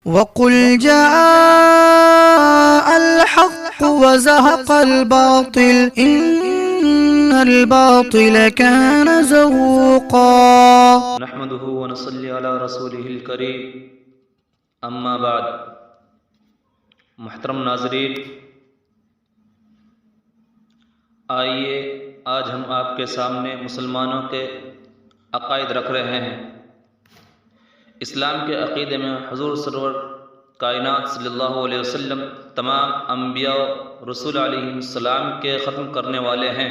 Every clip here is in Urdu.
وقل جاء الحق وزهق الباطل إن الباطل كان زهوقا نحمده ونصلي على رسوله الكريم اما بعد. محترم ناظرین، آئیے آج ہم آپ کے سامنے مسلمانوں کے عقائد رکھ رہے ہیں۔ اسلام کے عقیدے میں حضور سرور کائنات صلی اللہ علیہ وسلم تمام انبیاء و رسول علیہ السلام کے ختم کرنے والے ہیں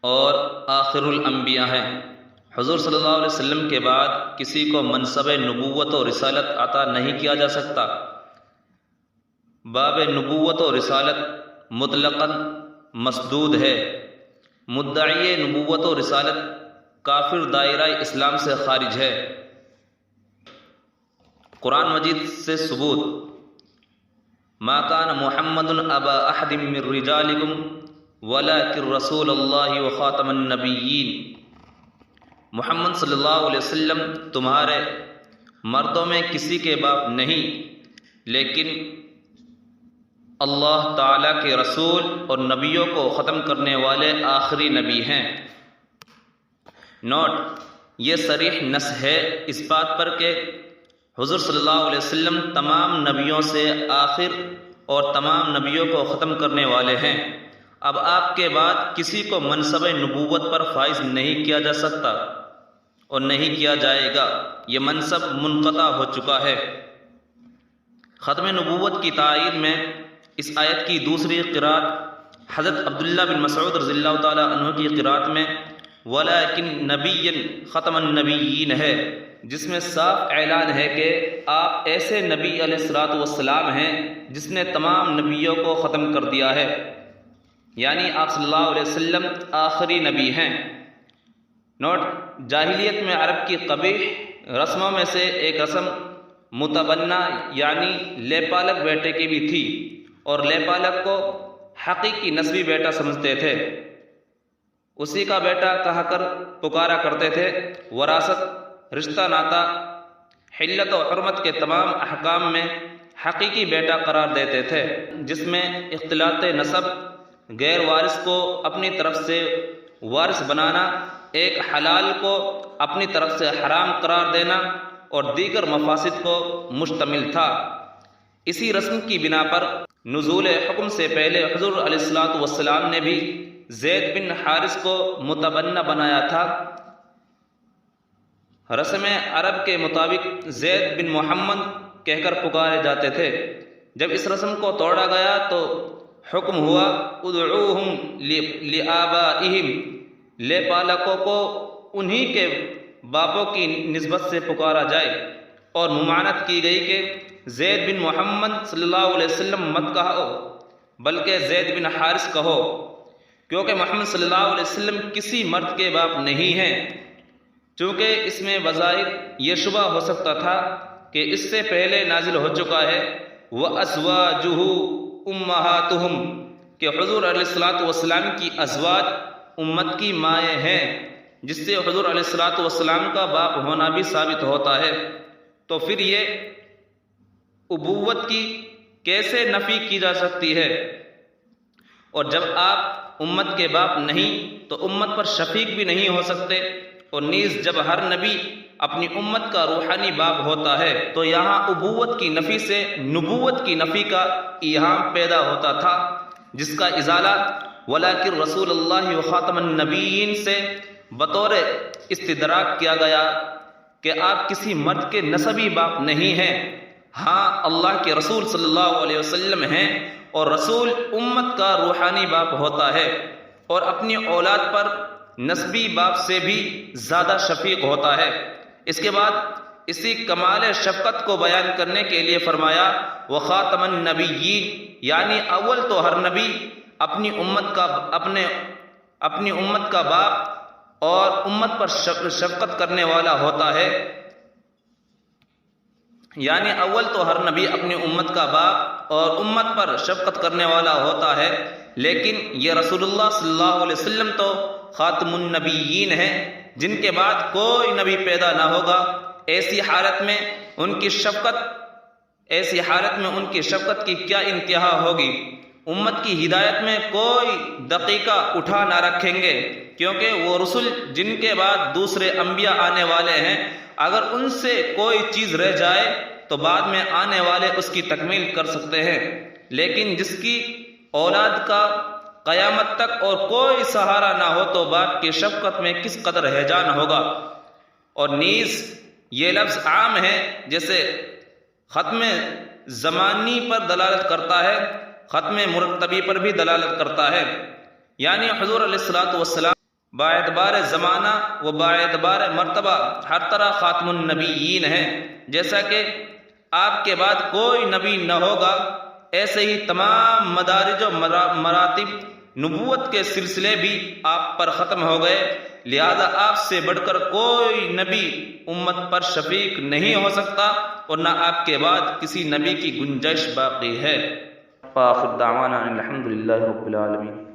اور آخر الانبیاء ہیں۔ حضور صلی اللہ علیہ وسلم کے بعد کسی کو منصب نبوت و رسالت عطا نہیں کیا جا سکتا۔ باب نبوت و رسالت مطلقاً مسدود ہے۔ مدعی نبوت و رسالت کافر دائرہ اسلام سے خارج ہے۔ قرآن مجید سے ثبوت: ما کان محمد ابا احد من رجالکم ولکن رسول اللہ وخاتم النبیین۔ محمد صلی اللہ علیہ وسلم تمہارے مردوں میں کسی کے باپ نہیں، لیکن اللہ تعالیٰ کے رسول اور نبیوں کو ختم کرنے والے آخری نبی ہیں۔ نوٹ: یہ صریح نص ہے اس بات پر کہ حضور صلی اللہ علیہ وسلم تمام نبیوں سے آخر اور تمام نبیوں کو ختم کرنے والے ہیں۔ اب آپ کے بعد کسی کو منصب نبوت پر فائز نہیں کیا جا سکتا اور نہیں کیا جائے گا۔ یہ منصب منقطع ہو چکا ہے۔ ختم نبوت کی تائید میں اس آیت کی دوسری قرات حضرت عبداللہ بن مسعود رضی اللہ تعالیٰ عنہ کی قرات میں وَلَكِن نَبِيًّا خَتَمَ النَّبِيِّينَ ہے، جس میں صاف اعلان ہے کہ آپ ایسے نبی علیہ الصلوۃ والسلام ہیں جس نے تمام نبیوں کو ختم کر دیا ہے، یعنی آپ صلی اللہ علیہ وسلم آخری نبی ہیں۔ نوٹ: جاہلیت میں عرب کی قبیح رسموں میں سے ایک رسم متبنہ یعنی لیپالک بیٹے کی بھی تھی، اور لیپالک کو حقیقی نسبی بیٹا سمجھتے تھے۔ اسی کا بیٹا کہا کر پکارا کرتے تھے۔ وراثت، رشتہ ناتا، حلت و حرمت کے تمام احکام میں حقیقی بیٹا قرار دیتے تھے، جس میں اختلاط نسب، غیر وارث کو اپنی طرف سے وارث بنانا، ایک حلال کو اپنی طرف سے حرام قرار دینا اور دیگر مفاسد کو مشتمل تھا۔ اسی رسم کی بنا پر نزول حکم سے پہلے حضور علیہ الصلوۃ والسلام نے بھی زید بن حارث کو متبنہ بنایا تھا۔ رسم عرب کے مطابق زید بن محمد کہہ کر پکارے جاتے تھے۔ جب اس رسم کو توڑا گیا تو حکم ہوا ادعوہم لآبائہم، لیپالکوں کو انہی کے باپوں کی نسبت سے پکارا جائے، اور ممانعت کی گئی کہ زید بن محمد صلی اللہ علیہ وسلم مت کہو بلکہ زید بن حارث کہو، کیونکہ محمد صلی اللہ علیہ وسلم کسی مرد کے باپ نہیں ہیں۔ چونکہ اس میں بظاہر یہ شبہ ہو سکتا تھا کہ اس سے پہلے نازل ہو چکا ہے وَأَزْوَاجُهُ أُمَّهَاتُهُمْ کہ حضور علیہ الصلوۃ والسلام کی ازواج امت کی مائیں ہیں، جس سے حضور علیہ الصلوۃ والسلام کا باپ ہونا بھی ثابت ہوتا ہے۔ تو پھر یہ ابوت کی کیسے نفی کی جا سکتی ہے؟ اور جب آپ امت کے باپ نہیں تو امت پر شفیق بھی نہیں ہو سکتے، اور نیز جب ہر نبی اپنی امت کا روحانی باپ ہوتا ہے تو یہاں ابوت کی نفی سے نبوت کی نفی کا ایہام پیدا ہوتا تھا، جس کا ازالہ وَلَكِن رسول اللہ وخاتم النبیین سے بطور استدراک کیا گیا کہ آپ کسی مرد کے نسبی باپ نہیں ہیں، ہاں اللہ کے رسول صلی اللہ علیہ وسلم ہیں، اور رسول امت کا روحانی باپ ہوتا ہے اور اپنی اولاد پر نسبی باپ سے بھی زیادہ شفیق ہوتا ہے۔ اس کے بعد اسی کمال شفقت کو بیان کرنے کے لیے فرمایا وخاتم النبیین، یعنی اول تو ہر نبی اپنی امت کا باپ اور امت پر شفقت کرنے والا ہوتا ہے، یعنی اول تو ہر نبی اپنی امت کا باپ اور امت پر شفقت کرنے والا ہوتا ہے، لیکن یہ رسول اللہ صلی اللہ علیہ وسلم تو خاتم النبیین ہیں، جن کے بعد کوئی نبی پیدا نہ ہوگا۔ ایسی حالت میں ان کی شفقت، ایسی حالت میں ان کی شفقت کی کیا انتہا ہوگی۔ امت کی ہدایت میں کوئی دقیقہ اٹھا نہ رکھیں گے، کیونکہ وہ رسول جن کے بعد دوسرے انبیاء آنے والے ہیں، اگر ان سے کوئی چیز رہ جائے تو بعد میں آنے والے اس کی تکمیل کر سکتے ہیں، لیکن جس کی اولاد کا قیامت تک اور کوئی سہارا نہ ہو تو باپ کی شفقت میں کس قدر ہیجان ہوگا۔ اور نیز یہ لفظ عام ہے، جیسے ختم زمانی پر دلالت کرتا ہے، ختم مرتبی پر بھی دلالت کرتا ہے، یعنی حضور علیہ الصلوۃ والسلام باعتبار زمانہ و باعتبار مرتبہ ہر طرح خاتم النبیین ہیں۔ جیسا کہ آپ کے بعد کوئی نبی نہ ہوگا، ایسے ہی تمام مدارج و مراتب نبوت کے سلسلے بھی آپ پر ختم ہو گئے، لہذا آپ سے بڑھ کر کوئی نبی امت پر شفیق نہیں ہو سکتا، اور نہ آپ کے بعد کسی نبی کی گنجائش باقی ہے۔ وآخر دعوانا الحمد للہ رب العالمین۔